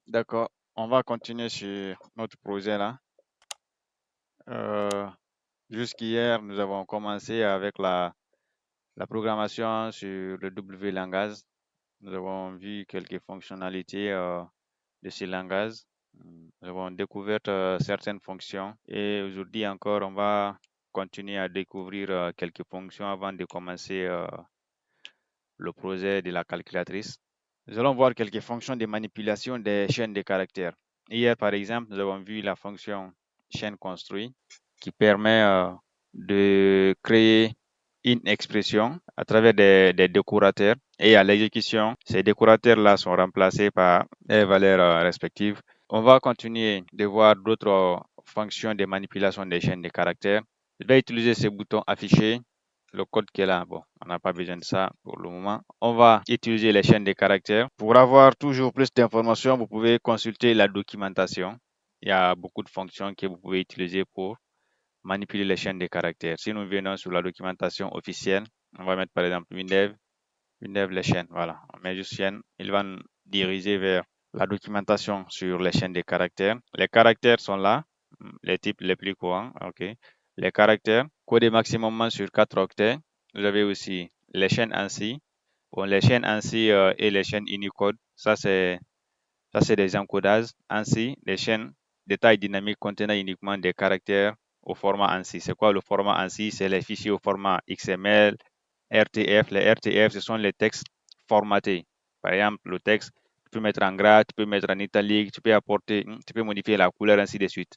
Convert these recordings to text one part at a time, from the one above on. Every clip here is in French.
D'accord, on va continuer sur notre projet là. Euh, Jusqu'hier, nous avons commencé avec la programmation sur le W langage. Nous avons vu quelques fonctionnalités de ce langage. Nous avons découvert certaines fonctions et aujourd'hui encore, on va continuer à découvrir quelques fonctions avant de commencer le projet de la calculatrice. Nous allons voir quelques fonctions de manipulation des chaînes de caractères. Hier, par exemple, nous avons vu la fonction chaîne construit qui permet de créer une expression à travers des décorateurs et à l'exécution, ces décorateurs-là sont remplacés par des valeurs respectives. On va continuer de voir d'autres fonctions de manipulation des chaînes de caractères. Je vais utiliser ce bouton afficher le code qui est là. Bon, on n'a pas besoin de ça pour le moment. On va utiliser les chaînes de caractères. Pour avoir toujours plus d'informations, vous pouvez consulter la documentation. Il y a beaucoup de fonctions que vous pouvez utiliser pour manipuler les chaînes de caractères. Si nous venons sur la documentation officielle, on va mettre par exemple WinDev les chaînes. Voilà, on met juste chaîne. Il va nous diriger vers la documentation sur les chaînes de caractères. Les caractères sont là, les types les plus courants. OK. Les caractères codés maximum sur 4 octets. Vous avez aussi les chaînes ANSI. Bon, les chaînes ANSI et les chaînes Unicode, ça c'est des encodages. ANSI, les chaînes de taille dynamique contenant uniquement des caractères au format ANSI. C'est quoi le format ANSI? C'est les fichiers au format XML, RTF. Les RTF, ce sont les textes formatés. Par exemple, le texte, tu peux mettre en gras, tu peux mettre en italique, tu peux apporter, tu peux modifier la couleur, ainsi de suite.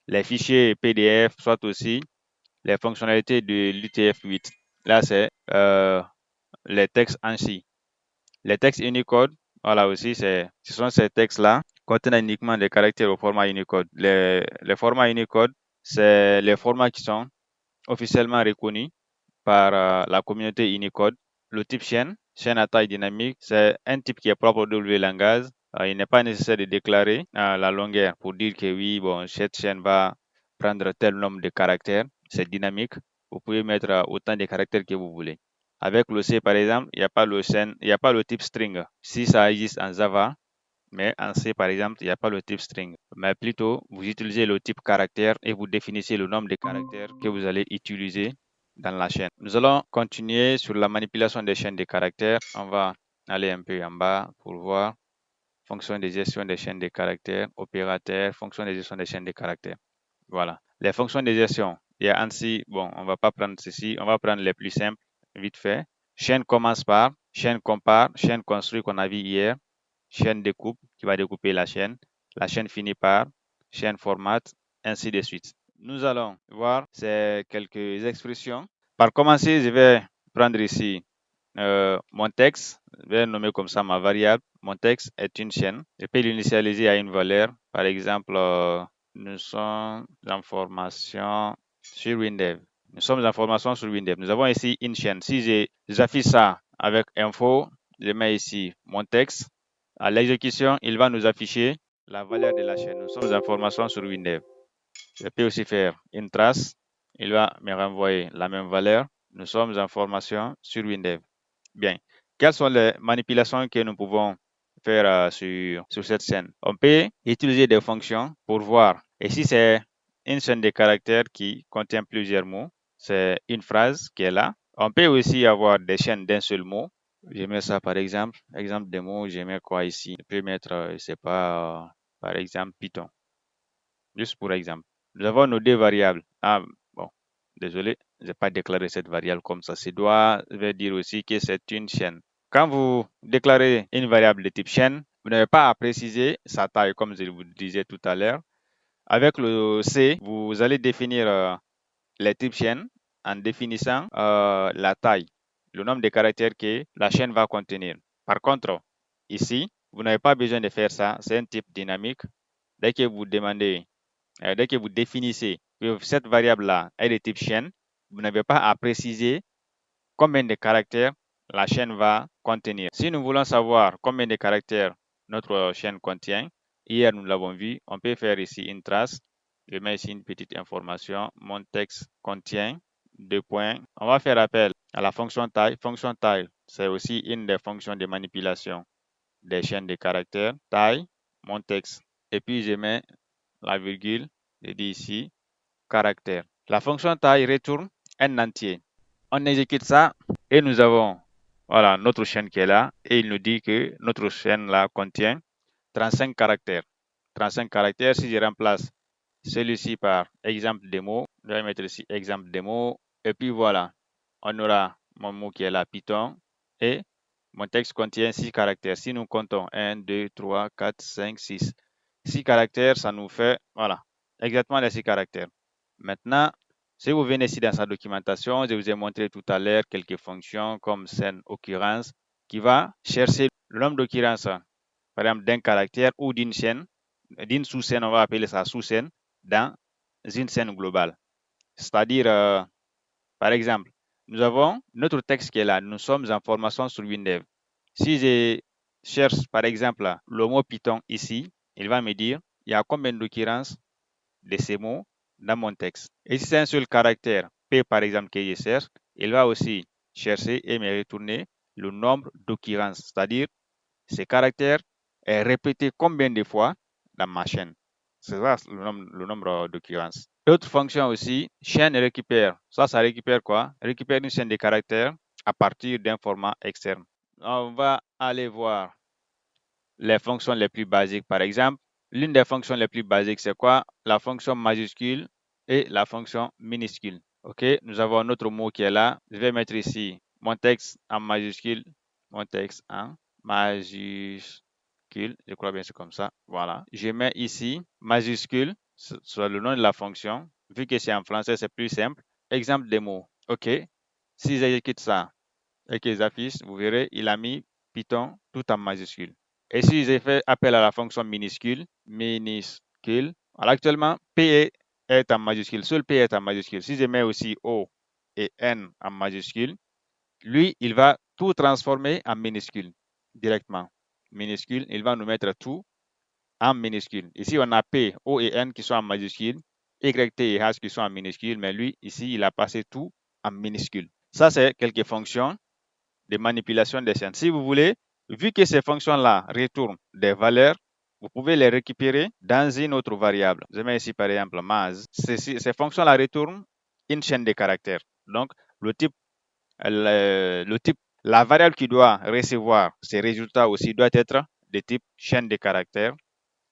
Les fichiers PDF, soit aussi les fonctionnalités de l'UTF-8. Là, c'est les textes ANSI. Les textes Unicode, voilà aussi, ce sont ces textes-là contenant uniquement des caractères au format Unicode. Les formats Unicode, c'est les formats qui sont officiellement reconnus par la communauté Unicode. Le type chaîne à taille dynamique, c'est un type qui est propre au W langage. Il n'est pas nécessaire de déclarer la longueur pour dire que oui, bon, cette chaîne va prendre tel nombre de caractères. C'est dynamique. Vous pouvez mettre autant de caractères que vous voulez. Avec le C, par exemple, il n'y a pas le type string. Si ça existe en Java, mais en C, par exemple, il n'y a pas le type string. Mais plutôt, vous utilisez le type caractère et vous définissez le nombre de caractères que vous allez utiliser dans la chaîne. Nous allons continuer sur la manipulation des chaînes de caractères. On va aller un peu en bas pour voir fonction de gestion des chaînes de caractères, opérateur, fonction de gestion des chaînes de caractères. Voilà. Les fonctions de gestion, il y a ANSI, bon, on ne va pas prendre ceci, on va prendre les plus simples, vite fait. Chaîne commence par, chaîne compare, chaîne construit qu'on a vu hier, chaîne découpe qui va découper la chaîne finit par, chaîne format, ainsi de suite. Nous allons voir ces quelques expressions. Par commencer, je vais prendre ici mon texte, je vais nommer comme ça ma variable. Mon texte est une chaîne. Je peux l'initialiser à une valeur. Par exemple, nous sommes en formation sur WinDev. Nous sommes en formation sur WinDev. Nous avons ici une chaîne. Si j'affiche ça avec info, je mets ici mon texte. À l'exécution, il va nous afficher la valeur de la chaîne. Nous sommes en formation sur WinDev. Je peux aussi faire une trace. Il va me renvoyer la même valeur. Nous sommes en formation sur WinDev. Bien. Quelles sont les manipulations que nous pouvons faire sur cette chaîne? On peut utiliser des fonctions pour voir. Et si c'est une chaîne de caractères qui contient plusieurs mots, c'est une phrase qui est là. On peut aussi avoir des chaînes d'un seul mot. Je mets ça par exemple. Exemple de mots, je mets quoi ici? Je peux mettre, je sais pas, par exemple, Python. Juste pour exemple. Nous avons nos deux variables. Ah, bon, désolé, je n'ai pas déclaré cette variable comme ça. Ce doit veut dire aussi que c'est une chaîne. Quand vous déclarez une variable de type chaîne, vous n'avez pas à préciser sa taille, comme je vous disais tout à l'heure. Avec le C, vous allez définir les types chaînes en définissant la taille, le nombre de caractères que la chaîne va contenir. Par contre, ici, vous n'avez pas besoin de faire ça. C'est un type dynamique. Dès que vous demandez dès que vous définissez que cette variable-là est de type chaîne, vous n'avez pas à préciser combien de caractères la chaîne va contenir. Si nous voulons savoir combien de caractères notre chaîne contient, hier nous l'avons vu, on peut faire ici une trace. Je mets ici une petite information. Mon texte contient deux points. On va faire appel à la fonction taille. Fonction taille, c'est aussi une des fonctions de manipulation des chaînes de caractères. Taille, mon texte. Et puis, je mets la virgule, je dis ici, caractère. La fonction taille retourne un entier. On exécute ça et nous avons voilà, notre chaîne qui est là et il nous dit que notre chaîne là contient 35 caractères. 35 caractères, si je remplace celui-ci par exemple démo, je vais mettre ici exemple démo et puis voilà, on aura mon mot qui est là, Python, et mon texte contient 6 caractères. Si nous comptons 1, 2, 3, 4, 5, 6. 6 caractères, ça nous fait, voilà, exactement les 6 caractères. Maintenant, si vous venez ici dans sa documentation, je vous ai montré tout à l'heure quelques fonctions comme scène occurrence qui va chercher le nombre d'occurrences, par exemple, d'un caractère ou d'une chaîne, d'une sous-scène, on va appeler ça sous-scène, dans une scène globale. C'est-à-dire, par exemple, nous avons notre texte qui est là. Nous sommes en formation sur Windev. Si je cherche, par exemple, le mot Python ici, il va me dire il y a combien d'occurrences de ces mots dans mon texte. Et si c'est un seul caractère, P par exemple, que je cherche, il va aussi chercher et me retourner le nombre d'occurrences, c'est-à-dire ce caractère est répété combien de fois dans ma chaîne. C'est ça le nombre d'occurrences. D'autres fonctions aussi, chaîne récupère. Ça récupère quoi? Récupère une chaîne de caractères à partir d'un format externe. On va aller voir les fonctions les plus basiques. Par exemple, l'une des fonctions les plus basiques, c'est quoi? La fonction majuscule et la fonction minuscule. OK, nous avons notre mot qui est là. Je vais mettre ici mon texte en majuscule, mon texte en majuscule. Je crois bien c'est comme ça. Voilà. Je mets ici majuscule sur le nom de la fonction. Vu que c'est en français, c'est plus simple. Exemple des mots. OK. Si j'exécute ça et que j'affiche, vous verrez, il a mis Python tout en majuscule. Et si j'ai fait appel à la fonction minuscule, alors actuellement, P est en majuscule, seul P est en majuscule. Si je mets aussi O et N en majuscule, lui, il va tout transformer en minuscule directement. Minuscule, il va nous mettre tout en minuscule. Ici, on a P, O et N qui sont en majuscule, Y, T et H qui sont en minuscule, mais lui, ici, il a passé tout en minuscule. Ça, c'est quelques fonctions de manipulation des chaînes. Si vous voulez, vu que ces fonctions-là retournent des valeurs, vous pouvez les récupérer dans une autre variable. Je mets ici par exemple mass. Ces fonctions-là retournent une chaîne de caractères. Donc, le type, la variable qui doit recevoir ces résultats aussi doit être de type chaîne de caractères.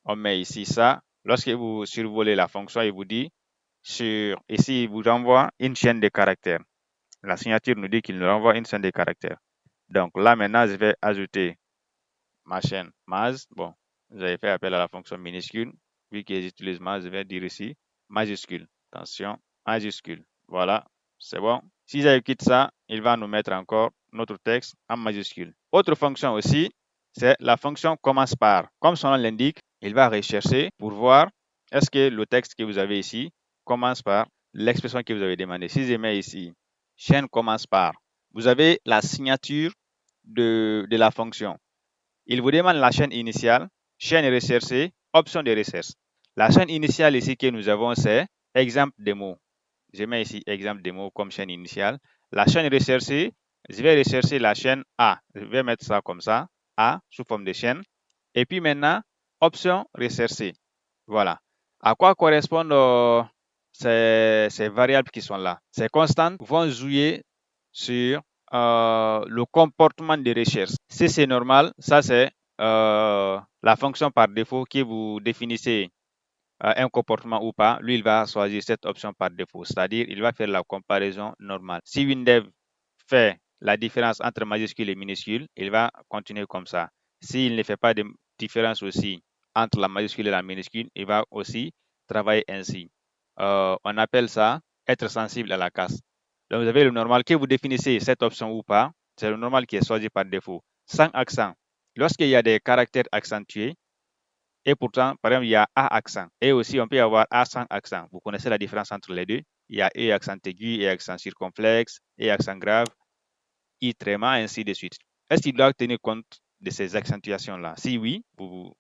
On met ici ça. Lorsque vous survolez la fonction, il vous dit ici, il vous renvoie une chaîne de caractères. La signature nous dit qu'il nous renvoie une chaîne de caractères. Donc là, maintenant, je vais ajouter ma chaîne mas. Bon, j'avais fait appel à la fonction minuscule. Vu que j'utilise mas, je vais dire ici majuscule. Attention, majuscule. Voilà, c'est bon. Si j'exécute ça, il va nous mettre encore notre texte en majuscule. Autre fonction aussi, c'est la fonction commence par. Comme son nom l'indique, il va rechercher pour voir est-ce que le texte que vous avez ici commence par l'expression que vous avez demandé. Si je mets ici, chaîne commence par, vous avez la signature de la fonction. Il vous demande la chaîne initiale, chaîne recherchée, option de recherche. La chaîne initiale ici que nous avons, c'est exemple démo. Je mets ici exemple démo comme chaîne initiale. La chaîne recherchée, je vais rechercher la chaîne A. Je vais mettre ça comme ça, A sous forme de chaîne. Et puis maintenant, option recherchée. Voilà. À quoi correspondent ces variables qui sont là? Ces constantes vont jouer sur le comportement de recherche. Si c'est normal, ça c'est la fonction par défaut qui vous définissez un comportement ou pas. Lui, il va choisir cette option par défaut, c'est-à-dire il va faire la comparaison normale. Si WinDev fait la différence entre majuscule et minuscule, il va continuer comme ça. S'il ne fait pas de différence aussi entre la majuscule et la minuscule, il va aussi travailler ainsi. On appelle ça être sensible à la casse. Donc, vous avez le normal que vous définissez cette option ou pas. C'est le normal qui est choisi par défaut. Sans accent. Lorsqu'il y a des caractères accentués, et pourtant, par exemple, il y a A accent. Et aussi, on peut avoir A sans accent. Vous connaissez la différence entre les deux. Il y a E accent aigu, E accent circonflexe, E accent grave, I tréma, ainsi de suite. Est-ce qu'il doit tenir compte de ces accentuations-là? Si oui, vous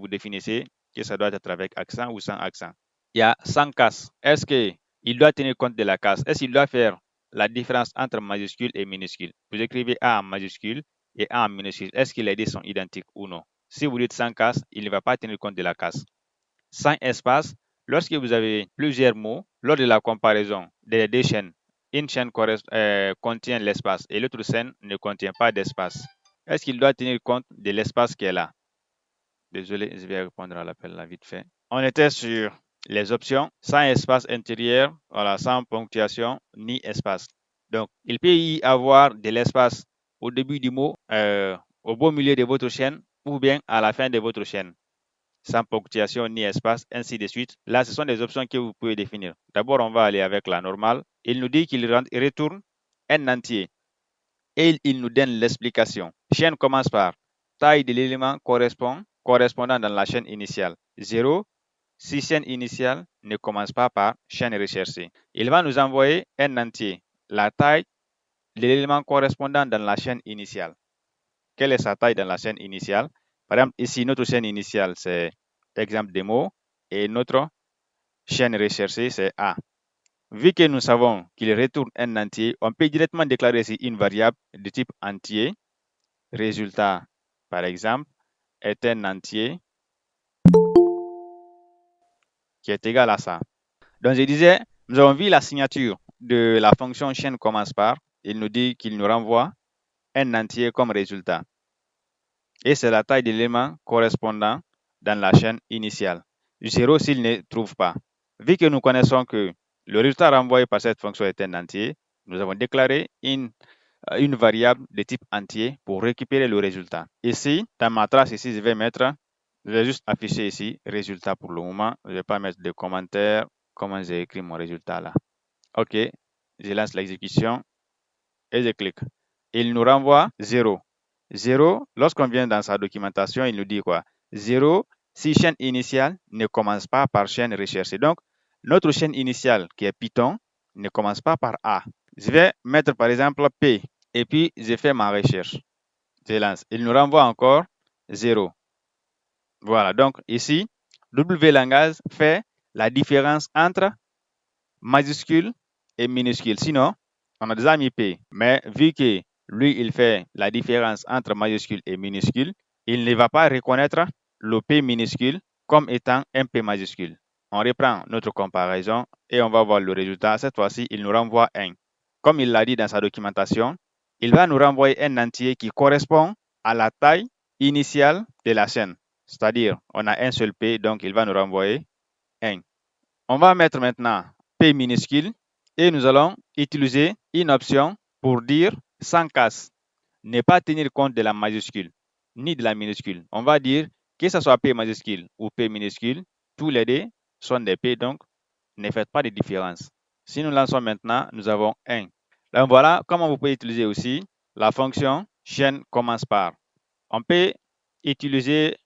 définissez que ça doit être avec accent ou sans accent. Il y a sans casse. Est-ce qu'il doit tenir compte de la casse? Est-ce qu'il doit faire la différence entre majuscule et minuscule? Vous écrivez A en majuscule et A en minuscule. Est-ce que les deux sont identiques ou non? Si vous dites sans casse, il ne va pas tenir compte de la casse. Sans espace, lorsque vous avez plusieurs mots, lors de la comparaison des deux chaînes, une chaîne contient l'espace et l'autre chaîne ne contient pas d'espace. Est-ce qu'il doit tenir compte de l'espace qui est là? Désolé, je vais répondre à l'appel là vite fait. On était sur les options sans espace intérieur, voilà, sans ponctuation ni espace. Donc, il peut y avoir de l'espace au début du mot, au beau milieu de votre chaîne ou bien à la fin de votre chaîne, sans ponctuation ni espace, ainsi de suite. Là, ce sont des options que vous pouvez définir. D'abord, on va aller avec la normale. Il nous dit qu'il retourne un entier et il nous donne l'explication. Chaîne commence par taille de l'élément correspondant dans la chaîne initiale 0. Si chaîne initiale ne commence pas par chaîne recherchée, il va nous envoyer un entier, la taille de l'élément correspondant dans la chaîne initiale. Quelle est sa taille dans la chaîne initiale? Par exemple, ici, notre chaîne initiale, c'est exemple démo et notre chaîne recherchée, c'est A. Vu que nous savons qu'il retourne un entier, on peut directement déclarer ici une variable de type entier. Résultat, par exemple, est un entier qui est égal à ça. Donc, je disais, nous avons vu la signature de la fonction chaîne commence par. Il nous dit qu'il nous renvoie un entier comme résultat. Et c'est la taille de l'élément correspondant dans la chaîne initiale. 0 s'il ne trouve pas. Vu que nous connaissons que le résultat renvoyé par cette fonction est un entier, nous avons déclaré une variable de type entier pour récupérer le résultat. Ici, dans ma trace, ici, je vais juste afficher ici résultat pour le moment. Je ne vais pas mettre de commentaires. Comment j'ai écrit mon résultat là? OK, je lance l'exécution et je clique. Il nous renvoie 0. 0, lorsqu'on vient dans sa documentation, il nous dit quoi? 0, si chaîne initiale ne commence pas par chaîne recherchée. Donc, notre chaîne initiale qui est Python ne commence pas par A. Je vais mettre par exemple P et puis je fais ma recherche. Je lance. Il nous renvoie encore 0. Voilà, donc ici, W langage fait la différence entre majuscule et minuscule. Sinon, on a déjà mis P. Mais vu que lui, il fait la différence entre majuscule et minuscule, il ne va pas reconnaître le P minuscule comme étant un P majuscule. On reprend notre comparaison et on va voir le résultat. Cette fois-ci, il nous renvoie 1. Comme il l'a dit dans sa documentation, il va nous renvoyer un entier qui correspond à la taille initiale de la chaîne. C'est-à-dire, on a un seul P, donc il va nous renvoyer 1. On va mettre maintenant P minuscule et nous allons utiliser une option pour dire sans casse. Ne pas tenir compte de la majuscule ni de la minuscule. On va dire que ce soit P majuscule ou P minuscule, tous les deux sont des P, donc ne faites pas de différence. Si nous lançons maintenant, nous avons 1. Donc voilà comment vous pouvez utiliser aussi la fonction chaîne commence par. On peut utiliser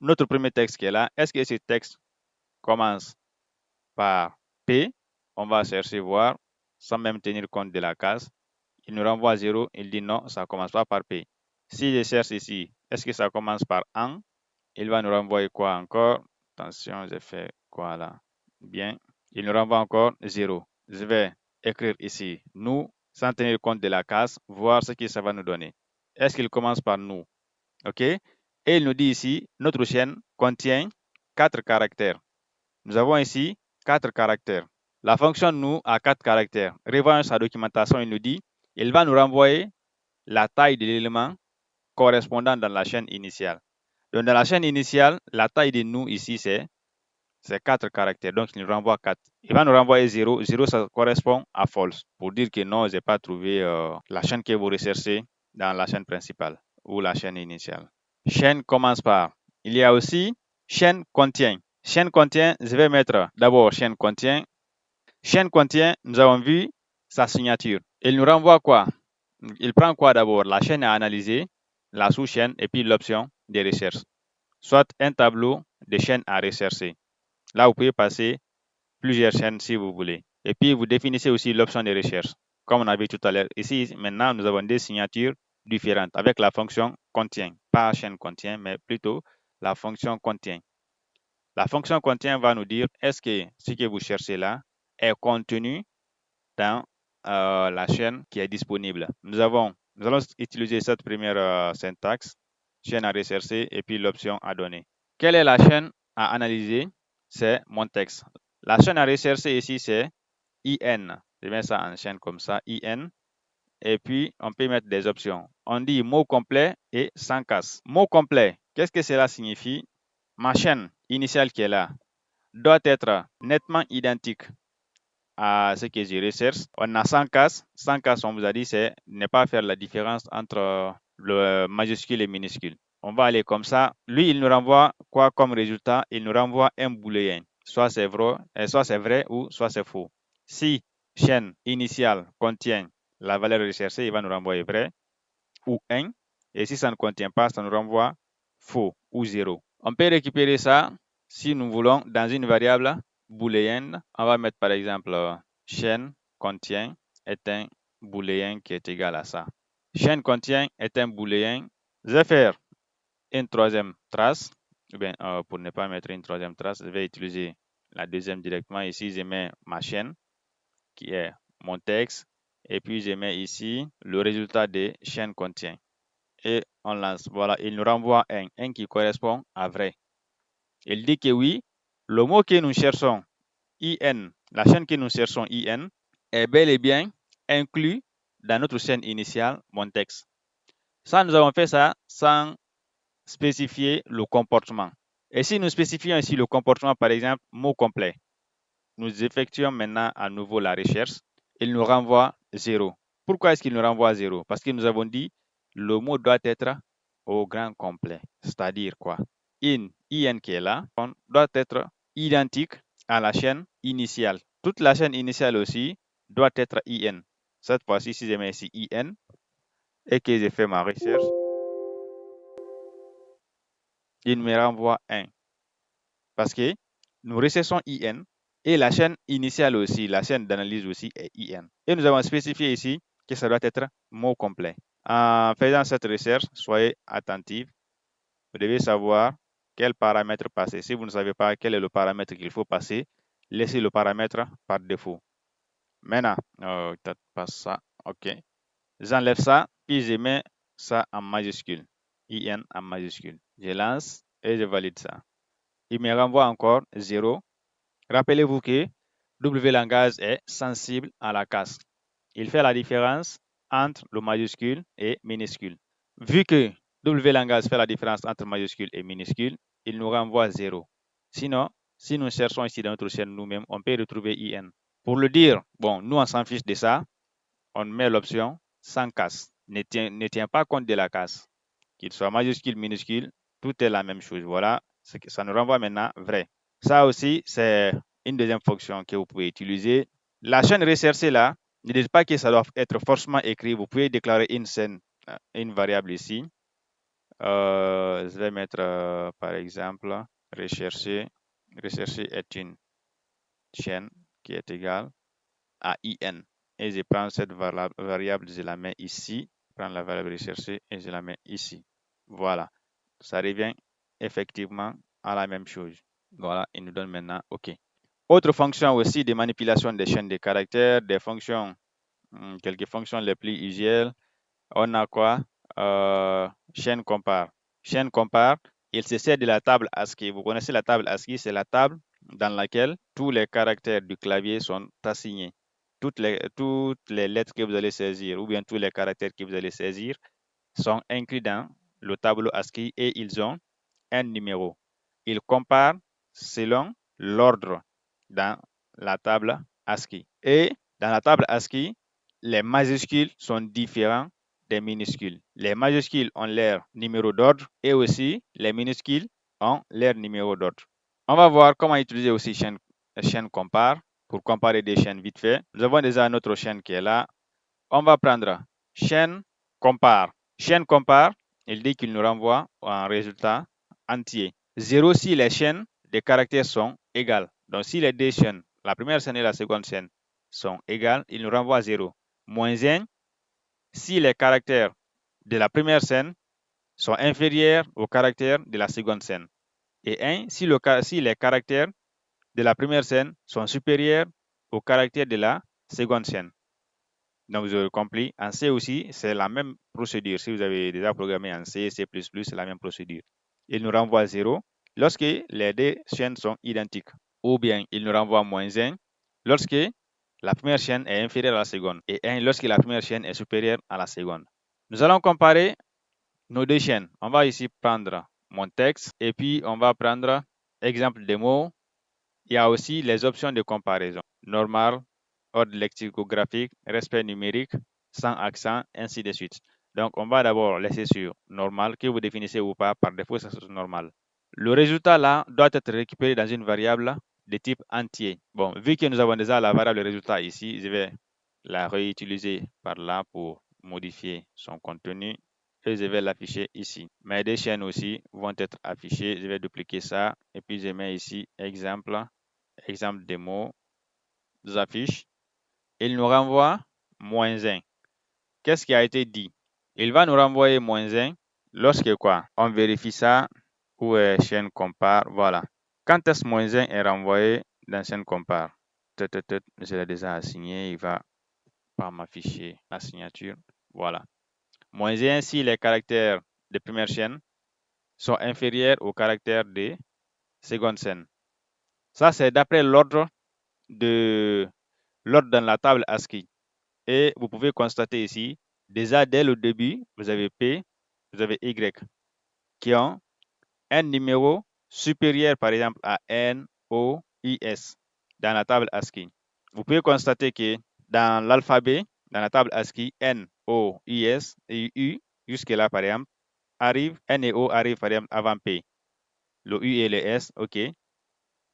notre premier texte qui est là. Est-ce que ce texte commence par P? On va chercher voir sans même tenir compte de la case. Il nous renvoie 0. Il dit non, ça ne commence pas par P. Si je cherche ici, est-ce que ça commence par AN? Il va nous renvoyer quoi encore? Attention, j'ai fait quoi là? Bien. Il nous renvoie encore 0. Je vais écrire ici nous sans tenir compte de la case, voir ce que ça va nous donner. Est-ce qu'il commence par nous? OK? Et il nous dit ici, notre chaîne contient 4 caractères. Nous avons ici 4 caractères. La fonction nous a 4 caractères. Revoyons sa documentation, il nous dit, il va nous renvoyer la taille de l'élément correspondant dans la chaîne initiale. Donc, dans la chaîne initiale, la taille de nous ici, c'est 4 caractères. Donc, il nous renvoie 4. Il va nous renvoyer 0. 0, ça correspond à false. Pour dire que non, je n'ai pas trouvé la chaîne que vous recherchez dans la chaîne principale ou la chaîne initiale. Chaîne commence par. Il y a aussi chaîne contient. Chaîne contient, je vais mettre d'abord chaîne contient. Chaîne contient, nous avons vu sa signature. Il nous renvoie quoi? Il prend quoi d'abord? La chaîne à analyser, la sous-chaîne et puis l'option de recherche. Soit un tableau de chaînes à rechercher. Là, vous pouvez passer plusieurs chaînes si vous voulez. Et puis, vous définissez aussi l'option de recherche, comme on a vu tout à l'heure. Ici, maintenant, nous avons des signatures différentes avec la fonction contient. Pas chaîne contient, mais plutôt la fonction contient. La fonction contient va nous dire est-ce que ce que vous cherchez là est contenu dans la chaîne qui est disponible. Nous allons utiliser cette première syntaxe chaîne à rechercher et puis l'option à donner. Quelle est la chaîne à analyser? C'est mon texte. La chaîne à rechercher ici, c'est IN. Je mets ça en chaîne comme ça, IN. Et puis, on peut mettre des options. On dit mot complet et sans casse. Mot complet, qu'est-ce que cela signifie? Ma chaîne initiale qui est là doit être nettement identique à ce que je recherche. On a 100 cases. 100 cases, on vous a dit, c'est ne pas faire la différence entre le majuscule et minuscule. On va aller comme ça. Lui, il nous renvoie quoi comme résultat? Il nous renvoie un booléen. Soit c'est vrai ou soit c'est faux. Si chaîne initiale contient la valeur recherchée, il va nous renvoyer vrai ou 1. Et si ça ne contient pas, ça nous renvoie faux ou 0. On peut récupérer ça si nous voulons dans une variable booléenne. On va mettre par exemple chaîne contient est un booléen qui est égal à ça. Chaîne contient est un booléen. Je vais faire une troisième trace. Bien, pour ne pas mettre une troisième trace, je vais utiliser la deuxième directement. Ici, je mets ma chaîne qui est mon texte. Et puis, je mets ici le résultat de chaîne contient. Et on lance. Voilà, il nous renvoie un qui correspond à vrai. Il dit que oui, le mot que nous cherchons, IN, la chaîne que nous cherchons, IN, est bel et bien inclus dans notre chaîne initiale, mon texte. Ça, nous avons fait ça sans spécifier le comportement. Et si nous spécifions ici le comportement, par exemple, mot complet, nous effectuons maintenant à nouveau la recherche. Il nous renvoie 0. Pourquoi est-ce qu'il nous renvoie 0? Parce que nous avons dit le mot doit être au grand complet. C'est-à-dire quoi? IN qui est là, doit être identique à la chaîne initiale. Toute la chaîne initiale aussi doit être IN. Cette fois-ci, si je mets ici IN et que je fais ma recherche, il me renvoie 1. Parce que nous recherchons IN et la chaîne initiale aussi, la chaîne d'analyse aussi est IN. Et nous avons spécifié ici que ça doit être mot complet. En faisant cette recherche, soyez attentifs. Vous devez savoir quel paramètre passer. Si vous ne savez pas quel est le paramètre qu'il faut passer, laissez le paramètre par défaut. Maintenant, peut-être pas ça. OK. J'enlève ça, puis je mets ça en majuscule. IN en majuscule. Je lance et je valide ça. Il me renvoie encore 0. Rappelez-vous que WLangaz est sensible à la casse. Il fait la différence entre le majuscule et minuscule. Vu que WLangaz fait la différence entre majuscule et minuscule, il nous renvoie 0. Sinon, si nous cherchons ici dans notre chaîne nous-mêmes, on peut retrouver IN. Pour le dire, bon, nous on s'en fiche de ça, on met l'option sans casse. Ne tient pas compte de la casse. Qu'il soit majuscule, minuscule, tout est la même chose. Voilà, ça nous renvoie maintenant vrai. Ça aussi, c'est une deuxième fonction que vous pouvez utiliser. La chaîne recherchée là, ne dites pas que ça doit être forcément écrit. Vous pouvez déclarer une variable ici. Je vais mettre par exemple rechercher. Rechercher est une chaîne qui est égale à IN. Et je prends cette variable, je la mets ici. Je prends la variable recherchée et je la mets ici. Voilà. Ça revient effectivement à la même chose. Voilà, il nous donne maintenant OK. Autre fonction aussi de manipulation des chaînes de caractères, des fonctions, quelques fonctions les plus usuelles. On a quoi? Chaîne compare. Chaîne compare, il se sert de la table ASCII. Vous connaissez la table ASCII, c'est la table dans laquelle tous les caractères du clavier sont assignés. Toutes les lettres que vous allez saisir ou bien tous les caractères que vous allez saisir sont inclus dans le tableau ASCII et ils ont un numéro. Ils comparent selon l'ordre dans la table ASCII. Et dans la table ASCII, les majuscules sont différents des minuscules. Les majuscules ont leur numéro d'ordre et aussi les minuscules ont leur numéro d'ordre. On va voir comment utiliser aussi chaîne compare pour comparer des chaînes vite fait. Nous avons déjà notre chaîne qui est là. On va prendre chaîne compare. Chaîne compare, il dit qu'il nous renvoie un résultat entier. 0 si les chaînes de caractères sont égales. Donc si les deux chaînes, la première chaîne et la seconde chaîne, sont égales, il nous renvoie 0. Moins 1 si les caractères de la première chaîne sont inférieurs aux caractères de la seconde chaîne. Et 1 si les caractères de la première chaîne sont supérieurs aux caractères de la seconde chaîne. Donc, vous avez compris. En C aussi, c'est la même procédure. Si vous avez déjà programmé en C, C++, c'est la même procédure. Il nous renvoie 0 lorsque les deux chaînes sont identiques. Ou bien, il nous renvoie -1 lorsque la première chaîne est inférieure à la seconde et 1 lorsque la première chaîne est supérieure à la seconde. Nous allons comparer nos deux chaînes. On va ici prendre mon texte et puis on va prendre exemple démo. Il y a aussi les options de comparaison. Normal, ordre lexicographique, respect numérique, sans accent, ainsi de suite. Donc, on va d'abord laisser sur normal, que vous définissez ou pas. Par défaut, ça sera normal. Le résultat là doit être récupéré dans une variable de type entier. Bon, vu que nous avons déjà la variable résultat ici, je vais la réutiliser par là pour modifier son contenu et je vais l'afficher ici. Mes deux chaînes aussi vont être affichées. Je vais dupliquer ça et puis je mets ici exemple démo, affiches. Il nous renvoie -1. Qu'est-ce qui a été dit? Il va nous renvoyer -1 lorsque quoi? On vérifie ça où est chaîne compare. Voilà. Quand est-ce -1 est renvoyé dans chaîne compare? Je l'ai déjà assigné. Il va pas m'afficher la signature. Voilà. -1 si les caractères de première chaîne sont inférieurs aux caractères de seconde chaîne. Ça, c'est d'après l'ordre dans la table ASCII. Et vous pouvez constater ici, déjà dès le début, vous avez P, vous avez Y, qui ont un numéro supérieur, par exemple, à N, O, I, S, dans la table ASCII. Vous pouvez constater que dans l'alphabet, dans la table ASCII, N, O, I, S et U, jusque-là, par exemple, N et O arrivent, par exemple, avant P. Le U et le S, OK,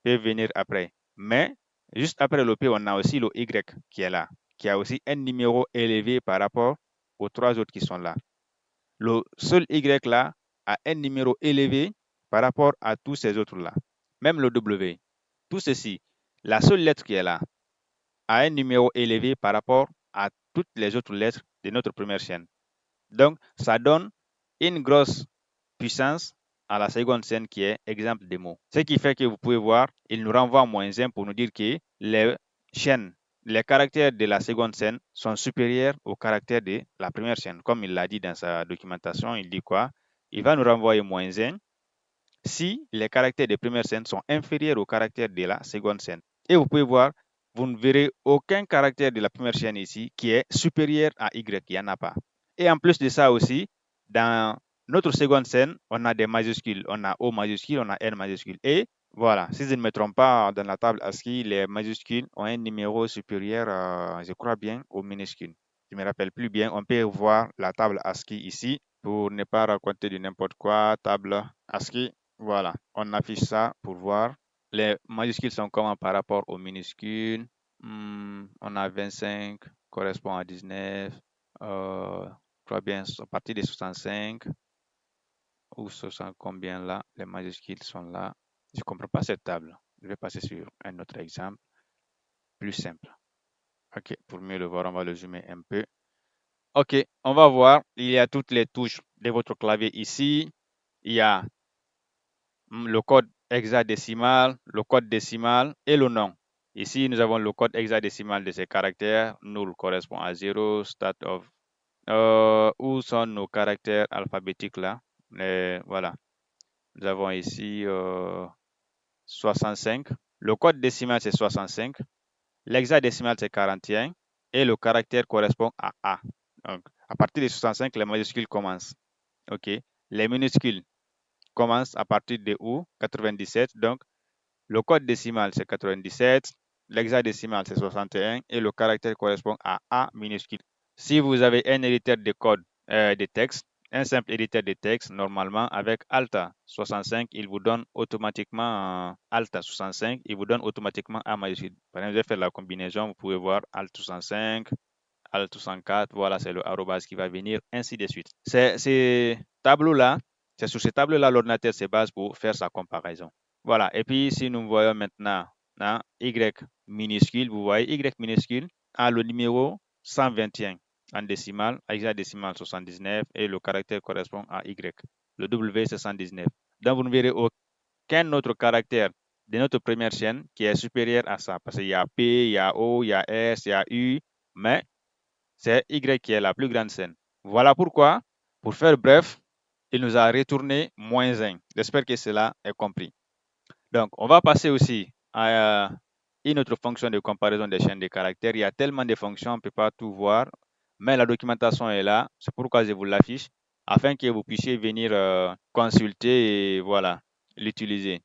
peuvent venir après. Mais, juste après le P, on a aussi le Y qui est là, qui a aussi un numéro élevé par rapport aux trois autres qui sont là. Le seul Y là a un numéro élevé par rapport à tous ces autres-là. Même le W. Tout ceci, la seule lettre qui est là a un numéro élevé par rapport à toutes les autres lettres de notre première chaîne. Donc, ça donne une grosse puissance à la seconde chaîne qui est exemple démo. Ce qui fait que vous pouvez voir, il nous renvoie -1 pour nous dire que les chaînes, les caractères de la seconde chaîne sont supérieurs aux caractères de la première chaîne. Comme il l'a dit dans sa documentation, il dit quoi? Il va nous renvoyer -1 si les caractères de première chaîne sont inférieurs aux caractères de la seconde chaîne. Et vous pouvez voir, vous ne verrez aucun caractère de la première chaîne ici qui est supérieur à Y. Il n'y en a pas. Et en plus de ça aussi, dans notre seconde chaîne, on a des majuscules. On a O majuscule, on a N majuscule. Et voilà, si je ne me trompe pas, dans la table ASCII, les majuscules ont un numéro supérieur, je crois bien, au minuscule. Je ne me rappelle plus bien. On peut voir la table ASCII ici pour ne pas raconter de n'importe quoi. Table ASCII, voilà, on affiche ça pour voir. Les majuscules sont comment par rapport aux minuscules? On a 25, correspond à 19. Je crois bien à partir de 65 ou 60 combien là, les majuscules sont là. Je ne comprends pas cette table. Je vais passer sur un autre exemple plus simple. OK, pour mieux le voir, on va le zoomer un peu. OK, on va voir. Il y a toutes les touches de votre clavier ici. Il y a le code hexadécimal, le code décimal et le nom. Ici, nous avons le code hexadécimal de ces caractères. Null correspond à 0, start of. Où sont nos caractères alphabétiques là? Voilà. Nous avons ici 65. Le code décimal, c'est 65. L'hexadécimal, c'est 41. Et le caractère correspond à A. Donc, à partir de 65, les majuscules commencent. OK. Les minuscules commencent à partir de où? 97. Donc, le code décimal, c'est 97. L'hexadécimal, c'est 61. Et le caractère correspond à A minuscule. Si vous avez un éditeur de code de texte, un simple éditeur de texte, normalement, avec Alta 65, il vous donne automatiquement Alta 65, il vous donne automatiquement A majuscule. Par exemple, je vais faire la combinaison, vous pouvez voir Alt 65, Alt 64, voilà, c'est le arrobas qui va venir, ainsi de suite. Ces tableaux-là, c'est sur ces tableaux-là, l'ordinateur se base pour faire sa comparaison. Voilà, et puis si nous voyons maintenant Y minuscule, vous voyez Y minuscule a le numéro 121 en décimal, hexadécimal 79 et le caractère correspond à Y. Le W c'est 119. Donc vous ne verrez aucun autre caractère de notre première chaîne qui est supérieur à ça. Parce qu'il y a P, il y a O, il y a S, il y a U, mais c'est Y qui est la plus grande chaîne. Voilà pourquoi, pour faire bref, il nous a retourné -1. J'espère que cela est compris. Donc, on va passer aussi à une autre fonction de comparaison des chaînes de caractères. Il y a tellement de fonctions, on ne peut pas tout voir, mais la documentation est là. C'est pourquoi je vous l'affiche, afin que vous puissiez venir consulter et voilà, l'utiliser.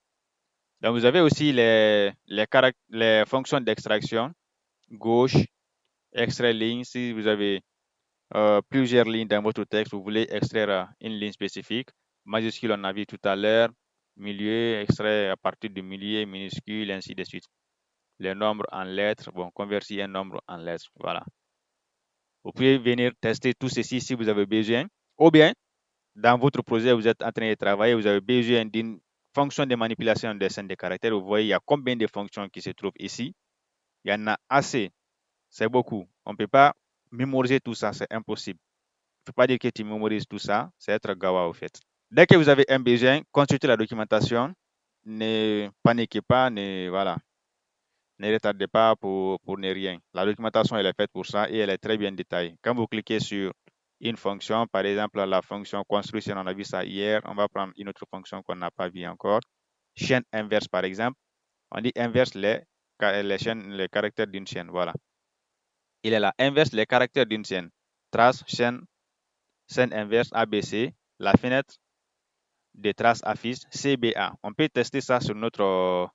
Donc, vous avez aussi les fonctions d'extraction, gauche, extrait ligne. Si vous avez plusieurs lignes dans votre texte, vous voulez extraire une ligne spécifique, majuscule on a vu tout à l'heure, milieu, extrait à partir du milieu, minuscule, ainsi de suite. Les nombres en lettres, bon, convertir un nombre en lettres, voilà. Vous pouvez venir tester tout ceci si vous avez besoin, ou bien, dans votre projet, vous êtes en train de travailler, vous avez besoin d'une fonction de manipulation des scènes de caractères. Vous voyez, il y a combien de fonctions qui se trouvent ici. Il y en a assez, c'est beaucoup. On ne peut pas mémoriser tout ça, c'est impossible. Il ne faut pas dire que tu mémorises tout ça, c'est être gawa au fait. Dès que vous avez un besoin, consultez la documentation. Ne paniquez pas, voilà, ne retardez pas pour ne rien. La documentation, elle est faite pour ça et elle est très bien détaillée. Quand vous cliquez sur une fonction, par exemple la fonction construction, on a vu ça hier, on va prendre une autre fonction qu'on n'a pas vue encore. Chaîne inverse, par exemple. On dit inverse les caractères d'une chaîne. Voilà. Il est là. Inverse les caractères d'une chaîne. Trace, chaîne, scène inverse ABC. La fenêtre des traces affiche CBA. On peut tester ça sur notre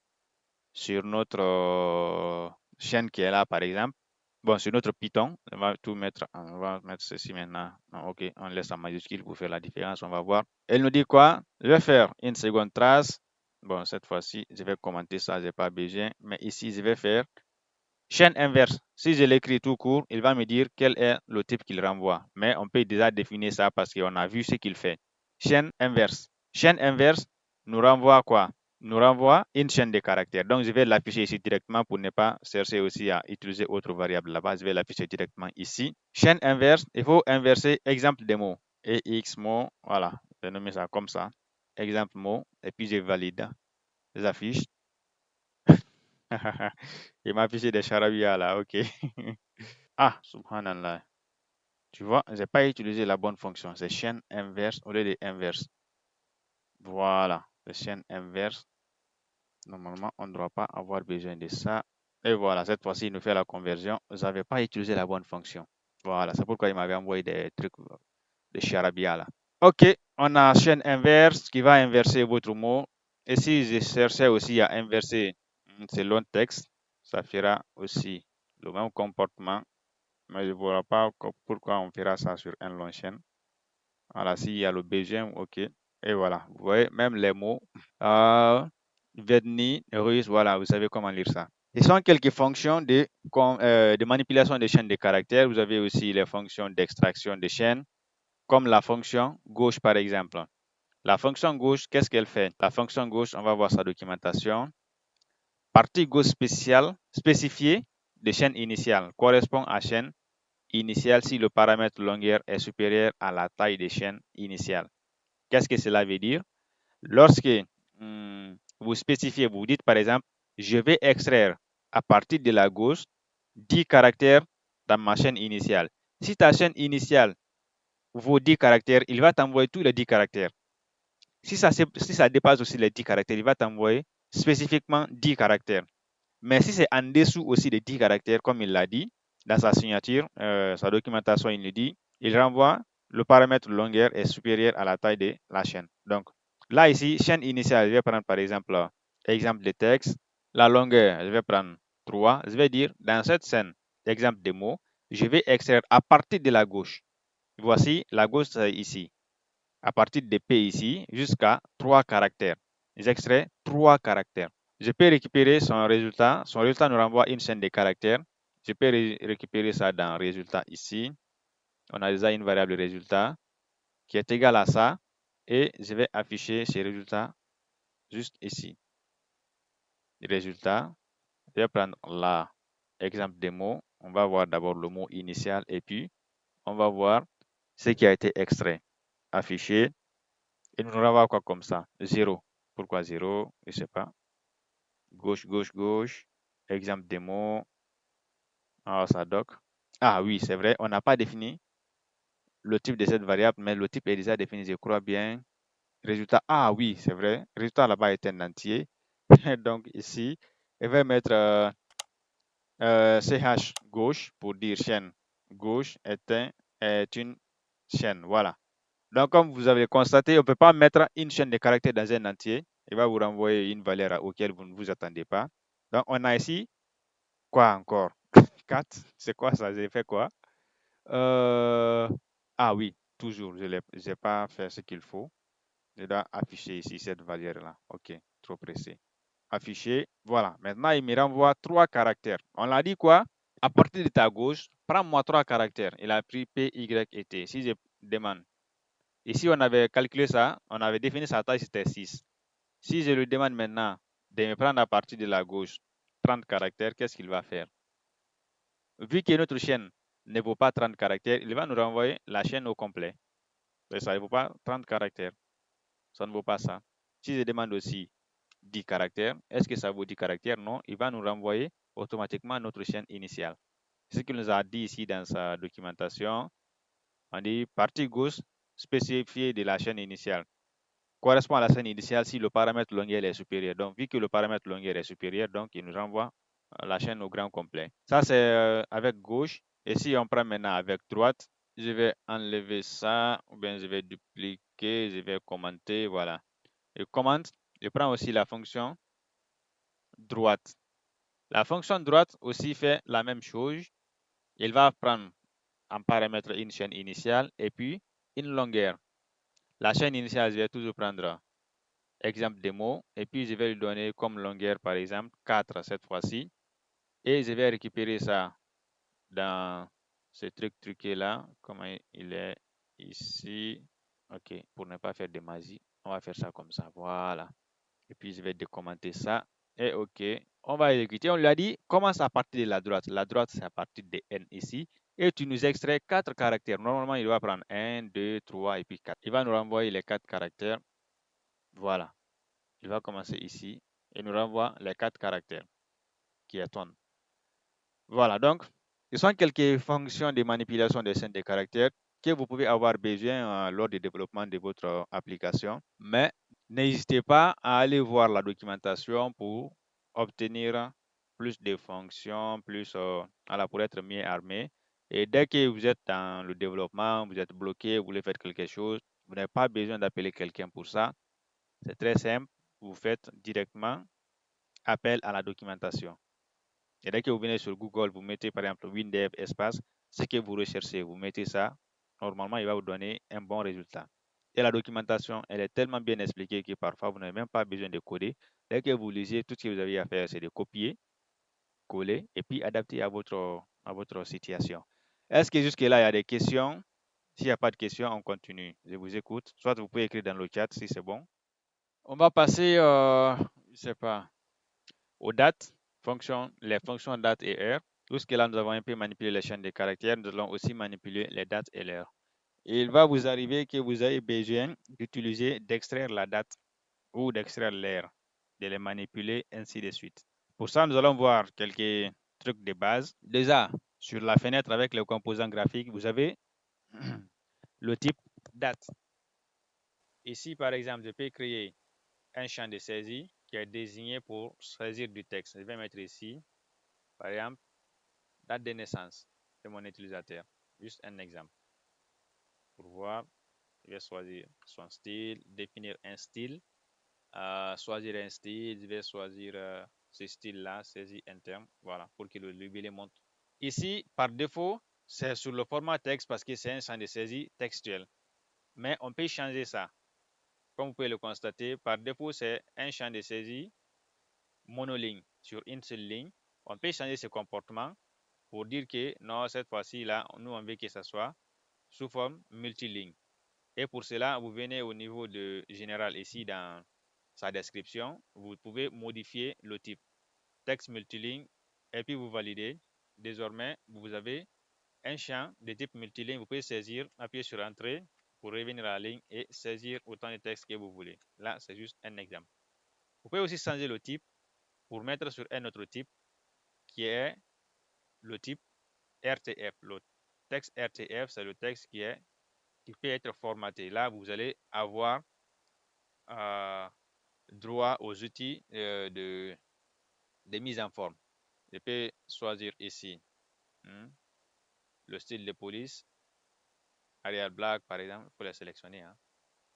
chaîne qui est là, par exemple. Bon, sur notre Python, on va tout mettre, on va mettre ceci maintenant. Non, ok, on laisse en majuscule pour faire la différence, on va voir. Elle nous dit quoi? Je vais faire une seconde trace. Bon, cette fois-ci, je vais commenter ça, je n'ai pas besoin. Mais ici, je vais faire chaîne inverse. Si je l'écris tout court, il va me dire quel est le type qu'il renvoie. Mais on peut déjà définir ça parce qu'on a vu ce qu'il fait. Chaîne inverse. Chaîne inverse nous renvoie quoi? Nous renvoie une chaîne de caractères. Donc, je vais l'afficher ici directement pour ne pas chercher aussi à utiliser autre variable là-bas. Je vais l'afficher directement ici. Chaîne inverse, il faut inverser exemple des mots. EX mot, voilà. Je vais nommer ça comme ça. Exemple mot. Et puis, je valide. J'affiche. Il m'a affiché des charabia là, ok. Ah, subhanallah. Tu vois, je n'ai pas utilisé la bonne fonction. C'est chaîne inverse au lieu de inverse. Voilà, c'est chaîne inverse. Normalement, on ne doit pas avoir besoin de ça. Et voilà, cette fois-ci, il nous fait la conversion. Vous n'avez pas utilisé la bonne fonction. Voilà, c'est pourquoi il m'avait envoyé des trucs de charabia là. Ok, on a chaîne inverse qui va inverser votre mot. Et si je cherchais aussi à inverser ce long texte, ça fera aussi le même comportement. Mais je ne vois pas pourquoi on fera ça sur un long chaîne. Voilà, s'il y a le besoin, ok. Et voilà, vous voyez, même les mots. Vedni, russe, voilà, vous savez comment lire ça. Ce sont quelques fonctions de manipulation des chaînes de caractères. Vous avez aussi les fonctions d'extraction de chaînes, comme la fonction gauche, par exemple. La fonction gauche, qu'est-ce qu'elle fait? La fonction gauche, on va voir sa documentation. Partie gauche spéciale, spécifiée de chaîne initiale correspond à chaîne initiale si le paramètre longueur est supérieur à la taille des chaînes initiales. Qu'est-ce que cela veut dire? Lorsque vous spécifiez, vous dites par exemple, je vais extraire à partir de la gauche 10 caractères dans ma chaîne initiale. Si ta chaîne initiale vaut 10 caractères, il va t'envoyer tous les 10 caractères. Si ça dépasse aussi les 10 caractères, il va t'envoyer spécifiquement 10 caractères. Mais si c'est en dessous aussi des 10 caractères, comme il l'a dit, dans sa signature, sa documentation, il le dit, il renvoie le paramètre longueur est supérieur à la taille de la chaîne. Donc, là, ici, chaîne initiale, je vais prendre par exemple, exemple de texte. La longueur, je vais prendre 3. Je vais dire, dans cette scène, exemple de mots, je vais extraire à partir de la gauche. Voici, la gauche, c'est ici. À partir de P ici, jusqu'à 3 caractères. J'extrais 3 caractères. Je peux récupérer son résultat. Son résultat nous renvoie une chaîne de caractères. Je peux récupérer ça dans résultat ici. On a déjà une variable résultat qui est égale à ça. Et je vais afficher ces résultats juste ici. Résultat. Je vais prendre l'exemple des mots. On va voir d'abord le mot initial et puis on va voir ce qui a été extrait. Affiché. Et nous renvoie quoi comme ça? 0. Pourquoi 0? Je ne sais pas. Gauche, gauche, gauche. Exemple des mots. Ah, ça doc. Ah oui, c'est vrai, on n'a pas défini le type de cette variable, mais le type est déjà défini, je crois bien. Résultat, ah oui, c'est vrai. Résultat là-bas est un entier. Donc ici, je vais mettre ch gauche pour dire chaîne. Gauche est une chaîne. Voilà. Donc comme vous avez constaté, on ne peut pas mettre une chaîne de caractères dans un entier. Il va vous renvoyer une valeur auquel vous ne vous attendez pas. Donc on a ici quoi encore? 4. C'est quoi ça? J'ai fait quoi? Euh, Ah oui, toujours. Je n'ai pas fait ce qu'il faut. Je dois afficher ici cette valeur-là. OK, trop pressé. Afficher. Voilà. Maintenant, il me renvoie 3 caractères. On l'a dit quoi? À partir de ta gauche, prends-moi 3 caractères. Il a pris P, Y et T. Si je demande. Ici, on avait calculé ça. On avait défini sa taille, c'était 6. Si je lui demande maintenant de me prendre à partir de la gauche 30 caractères, qu'est-ce qu'il va faire? Vu que notre chaîne ne vaut pas 30 caractères, il va nous renvoyer la chaîne au complet. Et ça ne vaut pas 30 caractères. Ça ne vaut pas ça. Si je demande aussi 10 caractères, est-ce que ça vaut 10 caractères? Non, il va nous renvoyer automatiquement notre chaîne initiale. Ce qu'il nous a dit ici dans sa documentation, on dit partie gauche spécifiée de la chaîne initiale correspond à la chaîne initiale si le paramètre longueur est supérieur. Donc, vu que le paramètre longueur est supérieur, donc il nous renvoie la chaîne au grand complet. Ça, c'est avec gauche. Et si on prend maintenant avec droite, je vais enlever ça, ou bien je vais dupliquer, je vais commenter, voilà. Je commente, je prends aussi la fonction droite. La fonction droite aussi fait la même chose. Il va prendre en paramètre une chaîne initiale et puis une longueur. La chaîne initiale, je vais toujours prendre exemple démo et puis je vais lui donner comme longueur par exemple 4 cette fois-ci et je vais récupérer ça dans ce truc là, comment il est ici. Ok, pour ne pas faire de magie, on va faire ça comme ça, voilà. Et puis je vais décommenter ça et ok, on va exécuter. On lui a dit commence à partir de la droite. La droite c'est à partir de n ici et tu nous extrais 4 caractères. Normalement il va prendre 1, 2, 3 et puis 4. Il va nous renvoyer les 4 caractères, voilà. Il va commencer ici et nous renvoie les 4 caractères qui est on. Voilà, donc, ce sont quelques fonctions de manipulation des scènes de caractères que vous pouvez avoir besoin lors du développement de votre application. Mais n'hésitez pas à aller voir la documentation pour obtenir plus de fonctions, plus pour être mieux armé. Et dès que vous êtes dans le développement, vous êtes bloqué, vous voulez faire quelque chose, vous n'avez pas besoin d'appeler quelqu'un pour ça. C'est très simple. Vous faites directement appel à la documentation. Et dès que vous venez sur Google, vous mettez par exemple WinDev espace, ce que vous recherchez, vous mettez ça. Normalement, il va vous donner un bon résultat. Et la documentation, elle est tellement bien expliquée que parfois, vous n'avez même pas besoin de coder. Dès que vous lisez, tout ce que vous avez à faire, c'est de copier, coller et puis adapter à votre situation. Est-ce que jusque-là, il y a des questions? S'il n'y a pas de questions, on continue. Je vous écoute. Soit vous pouvez écrire dans le chat si c'est bon. On va passer, je ne sais pas, aux dates, les fonctions date et heure. Jusque-là, nous avons un peu manipulé les chaînes de caractères. Nous allons aussi manipuler les dates et l'heure. Et il va vous arriver que vous avez besoin d'utiliser, d'extraire la date ou d'extraire l'heure, de les manipuler, ainsi de suite. Pour ça, nous allons voir quelques trucs de base. Déjà, sur la fenêtre avec les composants graphiques, vous avez le type date. Ici, par exemple, je peux créer un champ de saisie qui est désigné pour saisir du texte. Je vais mettre ici, par exemple, date de naissance de mon utilisateur. Juste un exemple. Pour voir, je vais choisir son style, définir un style, choisir un style, je vais choisir ce style-là, saisie interne, voilà, pour que le libellé monte. Ici, par défaut, c'est sur le format texte parce que c'est un champ de saisie textuel. Mais on peut changer ça. Comme vous pouvez le constater, par défaut, c'est un champ de saisie monoligne sur une seule ligne. On peut changer ce comportement pour dire que non, cette fois-ci, là, nous, on veut que ça soit sous forme multiligne. Et pour cela, vous venez au niveau de général ici dans sa description. Vous pouvez modifier le type texte multiligne et puis vous validez. Désormais, vous avez un champ de type multiligne. Vous pouvez saisir, appuyer sur Entrée pour revenir à la ligne et saisir autant de texte que vous voulez. Là, c'est juste un exemple. Vous pouvez aussi changer le type pour mettre sur un autre type qui est le type RTF. Le texte RTF, c'est le texte qui peut être formaté. Là, vous allez avoir droit aux outils de mise en forme. Je peux choisir ici le style de police, Arial Black par exemple, il faut le sélectionner. Hein.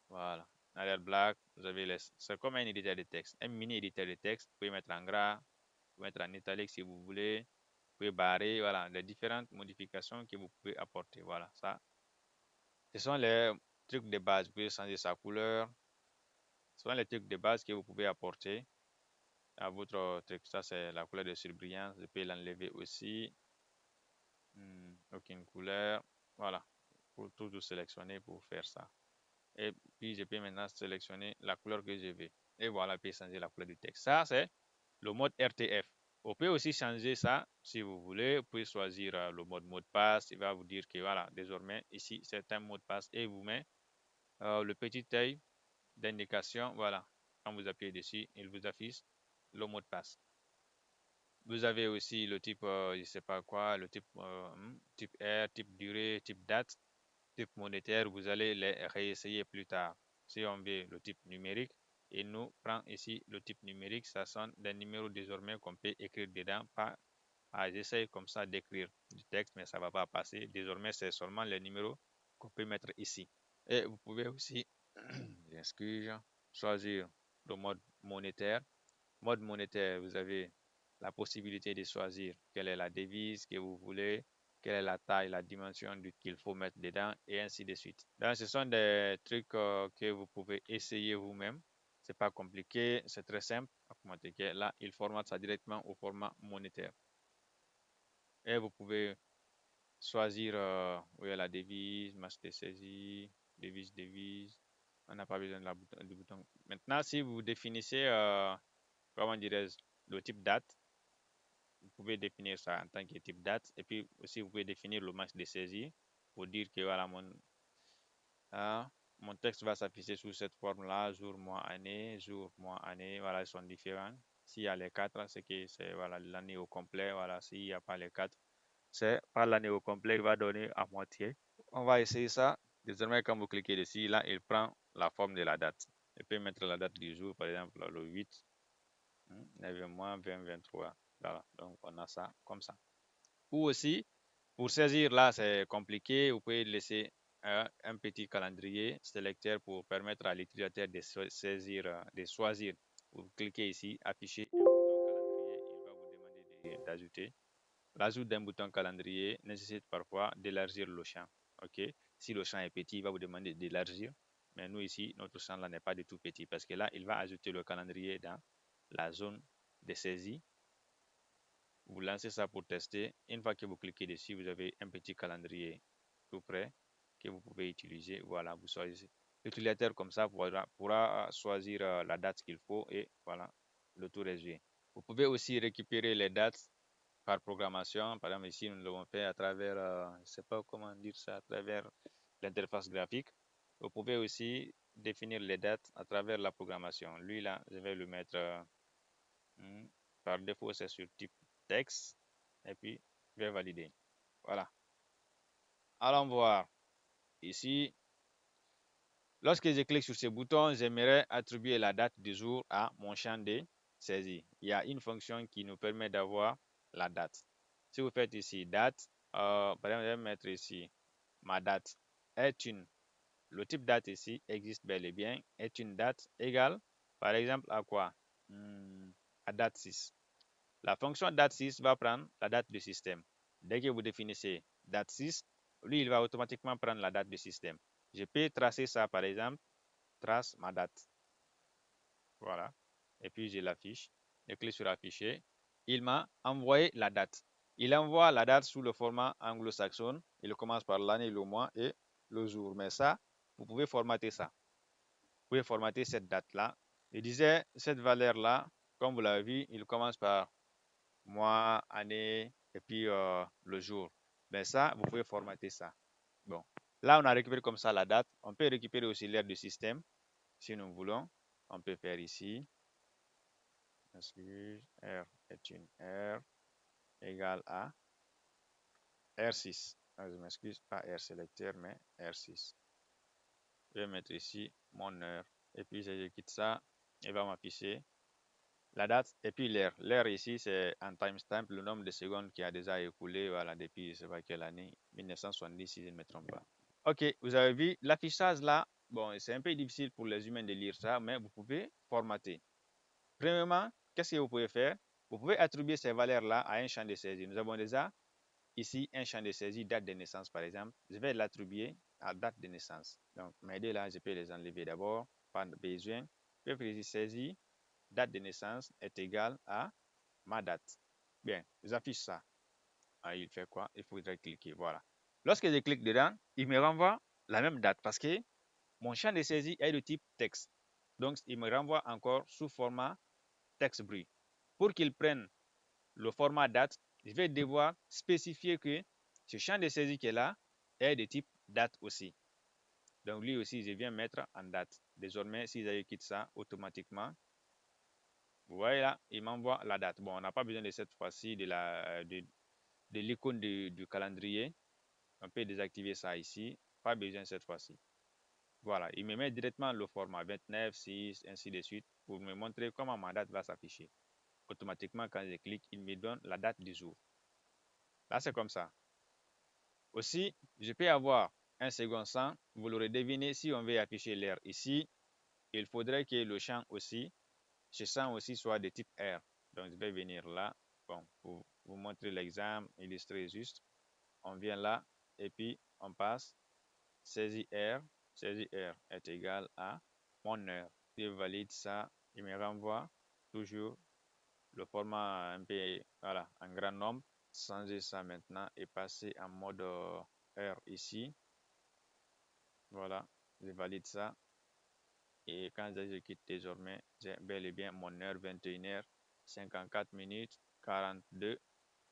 Voilà. Arial Black, vous avez c'est comme un éditeur de texte, un mini éditeur de texte. Vous pouvez mettre en gras, vous pouvez mettre en italique si vous voulez, vous pouvez barrer, voilà, les différentes modifications que vous pouvez apporter. Voilà, ça. Ce sont les trucs de base. Vous pouvez changer sa couleur. Ce sont les trucs de base que vous pouvez apporter à votre truc. Ça, c'est la couleur de surbrillance. Je peux l'enlever aussi. Aucune couleur. Voilà. Pour tout sélectionner pour faire ça. Et puis, je peux maintenant sélectionner la couleur que je veux. Et voilà, puis changer la couleur du texte. Ça, c'est le mode RTF. Vous pouvez aussi changer ça si vous voulez. Vous pouvez choisir le mot de passe. Il va vous dire que voilà, désormais, ici, c'est un mot de passe et vous met le petit œil d'indication. Voilà. Quand vous appuyez dessus, il vous affiche le mot de passe. Vous avez aussi le type, je ne sais pas quoi, le type R, type durée, type date, type monétaire. Vous allez les réessayer plus tard. Si on veut le type numérique, il nous prend ici le type numérique. Ça sont des numéros désormais qu'on peut écrire dedans. Pas, j'essaie comme ça d'écrire du texte, mais ça ne va pas passer. Désormais, c'est seulement les numéros qu'on peut mettre ici. Et vous pouvez aussi, j'excuse, choisir le mode monétaire. Mode monétaire, vous avez la possibilité de choisir quelle est la devise que vous voulez, quelle est la taille, la dimension qu'il faut mettre dedans, et ainsi de suite. Donc, ce sont des trucs que vous pouvez essayer vous-même. C'est pas compliqué, c'est très simple. Là, il formate ça directement au format monétaire. Et vous pouvez choisir où est la devise, match de saisie, devise. On n'a pas besoin de du bouton. Maintenant, si vous définissez, comment dirais-je, le type date, vous pouvez définir ça en tant que type date. Et puis aussi, vous pouvez définir le match de saisie pour dire que voilà, mon texte va s'afficher sous cette forme-là, jour, mois, année, jour, mois, année. Voilà, ils sont différents. S'il y a les quatre, c'est que c'est voilà, l'année au complet. Voilà, s'il n'y a pas les quatre, c'est pas l'année au complet, il va donner à moitié. On va essayer ça. Désormais, quand vous cliquez dessus, là, il prend la forme de la date. Il peut mettre la date du jour, par exemple, le 8, 9 mois, 20, 23. Voilà, donc on a ça comme ça. Ou aussi, pour saisir, là, c'est compliqué. Vous pouvez laisser un petit calendrier sélecteur pour permettre à l'utilisateur de saisir, de choisir. Vous cliquez ici, afficher un bouton calendrier. Il va vous demander d'ajouter. L'ajout d'un bouton calendrier nécessite parfois d'élargir le champ. Ok? Si le champ est petit, il va vous demander d'élargir. Mais nous ici, notre champ là n'est pas du tout petit parce que là, il va ajouter le calendrier dans la zone de saisie. Vous lancez ça pour tester. Une fois que vous cliquez dessus, vous avez un petit calendrier tout prêt que vous pouvez utiliser. Voilà, vous choisissez. L'utilisateur comme ça pourra choisir la date qu'il faut et voilà, le tour est joué. Vous pouvez aussi récupérer les dates par programmation. Par exemple, ici, nous l'avons fait à travers, je ne sais pas comment dire ça, à travers l'interface graphique. Vous pouvez aussi définir les dates à travers la programmation. Lui, là, je vais le mettre par défaut, c'est sur type texte. Et puis, je vais valider. Voilà. Allons voir. Ici, lorsque je clique sur ce bouton, j'aimerais attribuer la date du jour à mon champ de saisie. Il y a une fonction qui nous permet d'avoir la date. Si vous faites ici date, par exemple, je vais mettre ici ma date est une. Le type date ici existe bel et bien, est une date égale, par exemple, à quoi? À date 6. La fonction date6 va prendre la date du système. Dès que vous définissez date6, lui, il va automatiquement prendre la date du système. Je peux tracer ça, par exemple, trace ma date. Voilà. Et puis, je l'affiche. Je clique sur afficher. Il m'a envoyé la date. Il envoie la date sous le format anglo-saxon. Il commence par l'année, le mois et le jour. Mais ça, vous pouvez formater ça. Vous pouvez formater cette date-là. Je disais, cette valeur-là, comme vous l'avez vu, il commence par mois, année et puis le jour. Mais ça, vous pouvez formater ça. Bon. Là, on a récupéré comme ça la date. On peut récupérer aussi l'aire du système si nous voulons. On peut faire ici. R est une R égale à R6. Ah, je m'excuse, pas R sélecteur, mais R6. Je vais mettre ici mon heure. Et puis, si je quitte ça, il va m'afficher la date et puis l'heure. L'heure ici, c'est un timestamp, le nombre de secondes qui a déjà écoulé, voilà, depuis je ne sais pas quelle année, 1970 si je ne me trompe pas. Ok, vous avez vu l'affichage là. Bon, c'est un peu difficile pour les humains de lire ça, mais vous pouvez formater. Premièrement, qu'est-ce que vous pouvez faire? Vous pouvez attribuer ces valeurs-là à un champ de saisie. Nous avons déjà ici un champ de saisie, date de naissance par exemple. Je vais l'attribuer à date de naissance. Donc, mes deux là, je peux les enlever d'abord, pas besoin. Je peux ici saisie, date de naissance est égale à ma date. Bien, j'affiche ça. Ah, il fait quoi? Il faudrait cliquer, voilà. Lorsque je clique dedans, il me renvoie la même date parce que mon champ de saisie est de type texte. Donc, il me renvoie encore sous format texte brut. Pour qu'il prenne le format date, je vais devoir spécifier que ce champ de saisie qui est là est de type date aussi. Donc, lui aussi, je viens mettre en date. Désormais, si je quitte ça automatiquement, vous voyez là, il m'envoie la date. Bon, on n'a pas besoin de cette fois-ci de l'icône du calendrier. On peut désactiver ça ici. Pas besoin cette fois-ci. Voilà, il me met directement le format 29, 6, ainsi de suite, pour me montrer comment ma date va s'afficher. Automatiquement, quand je clique, il me donne la date du jour. Là, c'est comme ça. Aussi, je peux avoir un second champ. Vous l'aurez deviné, si on veut afficher l'heure ici, il faudrait que le champ aussi, ce champ aussi soit de type R. Donc, je vais venir là. Bon, pour vous montrer l'exemple, illustrer juste. On vient là et puis on passe saisie R. Saisie R est égal à mon heure. Je valide ça, il me renvoie toujours le format un peu, voilà, en grand nombre. Changer ça maintenant et passer en mode heure ici. Voilà, je valide ça. Et quand je quitte désormais, j'ai bel et bien mon heure 21h 54 minutes 42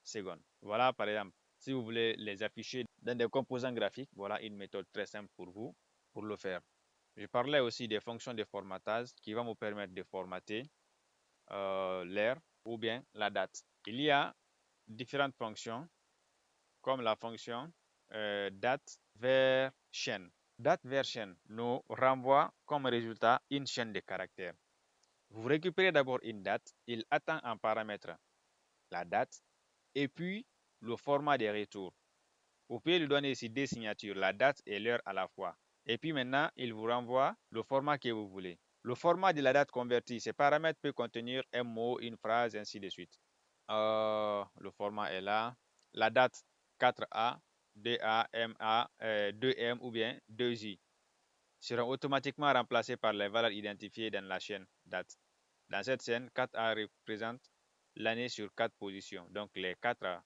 secondes. Voilà, par exemple, si vous voulez les afficher dans des composants graphiques, voilà une méthode très simple pour vous pour le faire. Je parlais aussi des fonctions de formatage qui vont vous permettre de formater l'heure ou bien la date. Il y a différentes fonctions comme la fonction date vers chaîne. Date vers chaîne nous renvoie comme résultat une chaîne de caractères. Vous récupérez d'abord une date, il attend en paramètre la date et puis le format des retours. Vous pouvez lui donner ici deux signatures, la date et l'heure à la fois. Et puis maintenant, il vous renvoie le format que vous voulez. Le format de la date convertie, ces paramètres peuvent contenir un mot, une phrase, ainsi de suite. Le format est là. La date 4A, 2A, MA, 2M ou bien 2J seront automatiquement remplacés par les valeurs identifiées dans la chaîne date. Dans cette chaîne, 4A représente l'année sur 4 positions. Donc les 4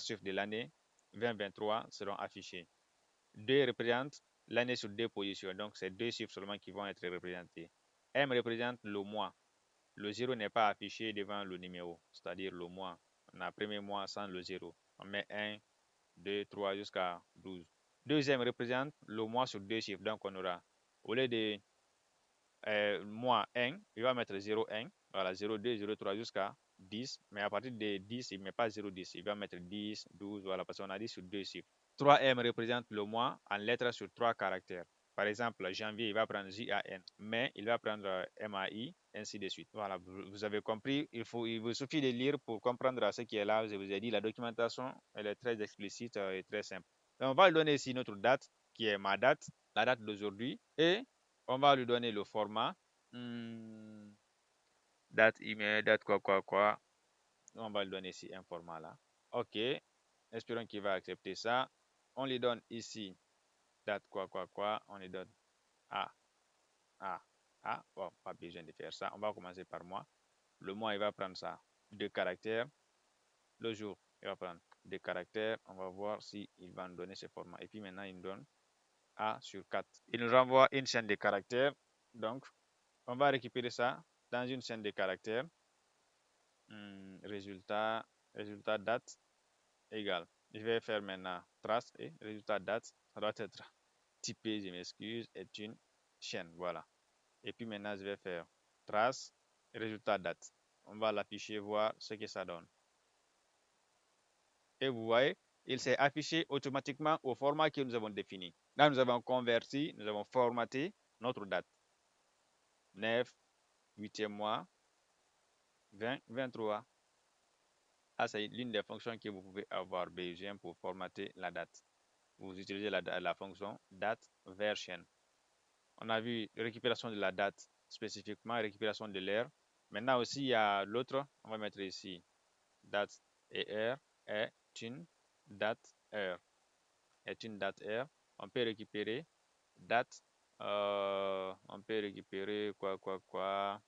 chiffres de l'année 2023 seront affichés. 2 représente l'année sur 2 positions. Donc c'est 2 chiffres seulement qui vont être représentés. M représente le mois. Le 0 n'est pas affiché devant le numéro, c'est-à-dire le mois. On a le premier mois sans le 0. On met 1, 2, 3 jusqu'à 12. Deuxième représente le mois sur 2 chiffres. Donc on aura, au lieu de mois 1, il va mettre 0, 1. Voilà, 0, 2, 0, 3 jusqu'à 10. Mais à partir de 10, il ne met pas 0, 10. Il va mettre 10, 12, voilà, parce qu'on a dit sur 2 chiffres. 3M représente le mois en lettres sur 3 caractères. Par exemple, janvier, il va prendre J-A-N. Mai, il va prendre M-A-I, ainsi de suite. Voilà, vous avez compris. Il vous suffit de lire pour comprendre ce qui est là. Je vous ai dit, la documentation, elle est très explicite et très simple. Donc, on va lui donner ici notre date, qui est ma date, la date d'aujourd'hui. Et on va lui donner le format. Date, email, date, quoi. On va lui donner ici un format là. OK. Espérons qu'il va accepter ça. On lui donne ici date, quoi. On lui donne A. Bon, pas besoin de faire ça. On va commencer par mois. Le mois, il va prendre ça. 2 caractères. Le jour, il va prendre 2 caractères. On va voir si il va nous donner ce format. Et puis maintenant, il nous donne A sur 4. Il nous renvoie une chaîne de caractères. Donc, on va récupérer ça dans une chaîne de caractères. Résultat date égale. Je vais faire maintenant trace et résultat date. Ça doit être typé, je m'excuse, est une chaîne. Voilà. Et puis maintenant, je vais faire trace, résultat date. On va l'afficher, voir ce que ça donne. Et vous voyez, il s'est affiché automatiquement au format que nous avons défini. Là, nous avons converti, nous avons formaté notre date. 9, 8e mois, 20, 23. Ah, c'est l'une des fonctions que vous pouvez avoir besoin pour formater la date. Vous utilisez la fonction date version. On a vu récupération de la date spécifiquement, récupération de l'heure. Maintenant aussi, il y a l'autre, on va mettre ici date et heure est une date heure. Est une date heure. On peut récupérer date. On peut récupérer quoi.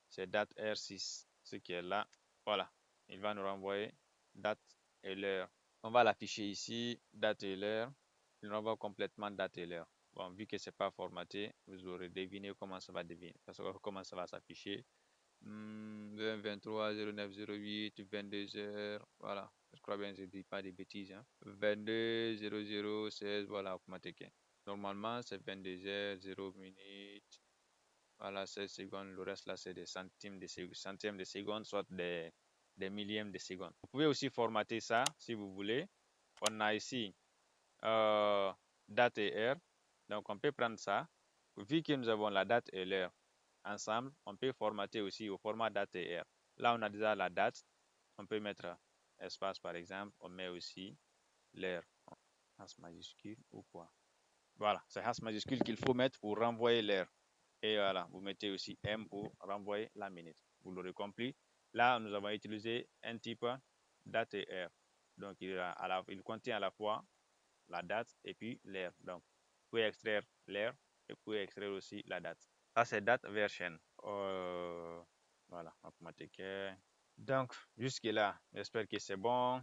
C'est date R6, ce qui est là. Voilà. Il va nous renvoyer date et l'heure. On va l'afficher ici, date et l'heure. Il renvoie complètement date et l'heure. Bon, vu que c'est pas formaté, vous aurez deviné comment ça va deviner. Comment ça va s'afficher. 20, 23, 09, 08, 22 heures. Voilà. Je crois bien que je ne dis pas des bêtises. Hein. 22, 00, 16. Voilà, automatique. Normalement, c'est 22 heures, 0 minutes. Voilà, 16 secondes. Le reste, là, c'est des centièmes de seconde, soit des millièmes de seconde. Vous pouvez aussi formater ça si vous voulez. On a ici date et heure. Donc, on peut prendre ça. Vu que nous avons la date et l'heure ensemble, on peut formater aussi au format date et heure. Là, on a déjà la date. On peut mettre espace, par exemple. On met aussi l'heure. As majuscule ou quoi. Voilà, c'est as majuscule qu'il faut mettre pour renvoyer l'heure. Et voilà, vous mettez aussi M pour renvoyer la minute. Vous l'aurez compris. Là, nous avons utilisé un type date et heure. Donc, il contient à la fois la date et puis l'heure. Donc, vous pouvez extraire l'heure et vous pouvez extraire aussi la date. Ça, c'est date version. Voilà, automatique. Donc, jusque-là, j'espère que c'est bon.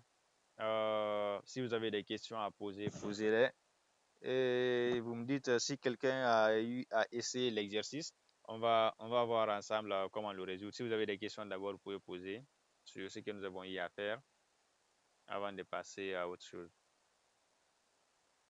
Si vous avez des questions à poser, posez-les. Et vous me dites si quelqu'un a essayé l'exercice. On va voir ensemble comment le résoudre. Si vous avez des questions d'abord, vous pouvez poser sur ce que nous avons eu à faire avant de passer à autre chose.